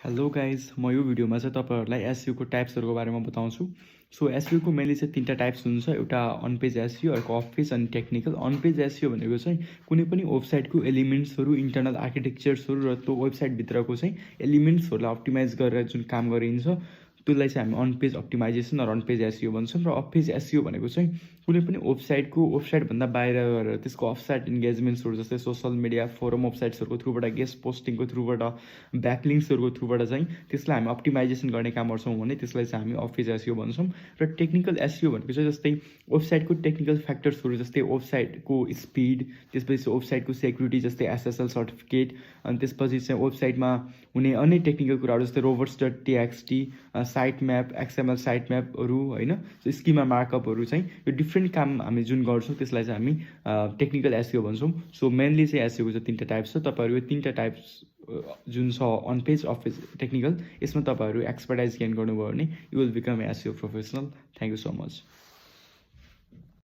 Hello guys म यो भिडियोमा चाहिँ तपाईहरुलाई एसईओ को टाइप्सहरुको बारेमा बताउँछु। सो एसईओ को मेनली चाहिँ तीनटा टाइप्स हुन्छ। एउटा अन पेज एसईओ, अर्को अफ पेज अनि टेक्निकल। अन पेज एसईओ भनेको चाहिँ कुनै पनि वेबसाइटको एलिमेन्ट्सहरु, इन्टरनल आर्किटेक्चर्सहरु र त्यो वेबसाइट भित्रको चाहिँ एलिमेन्ट्सहरुलाई अप्टिमाइज गरेर जुन काम गरिन्छ त्यसलाई चाहिँ हामी अन पेज अप्टिमाइजेसन र अन पेज एसईओ भन्छौँ। र अफ पेज एसईओ भनेको चाहिँ कुनै पनि वेबसाइट भन्दा बाहिर गएर त्यसको अफसाइट इन्गेजमेन्ट्सहरु जस्तै सोशल मिडिया, फोरम वेबसाइट्सहरुको थ्रुबाट, गेस्ट पोस्टिङको थ्रुबाट, ब्याकलिङ्क्सहरुको थ्रुबाट चाहिँ त्यसलाई हामी अप्टिमाइजेसन गर्ने काम गर्छौँ भने त्यसलाई चाहिँ हामी अफ पेज एसईओ भन्छौँ। र टेक्निकल एसईओ भनेको चाहिँ जस्तै वेबसाइटको टेक्निकल फ्याक्टर्सहरु जस्तै वेबसाइटको स्पिड, त्यसपछि वेबसाइटको सेक्युरिटी जस्तै एसएसएल सर्टिफिकेट, अनि त्यसपछि चाहिँ वेबसाइटमा हुने अन्य टेक्निकल कुराहरू जस्तै robots.txt, site map, XML site म्यापहरू हैन, स्किमा मार्कअपहरू चाहिँ यो डिफ्रेन्ट काम हामी जुन गर्छौँ त्यसलाई चाहिँ हामी टेक्निकल एसईओ भन्छौँ। सो मेनली चाहिँ एसईओको चाहिँ तीनटा टाइप्स छ। तपाईहरु यो तीनटा टाइप्स जुन छ on page, off page, technical, यसमा तपाईहरु एक्सपर्टाइज गेन गर्नुभयो भने you will become a SEO professional. Thank you so much.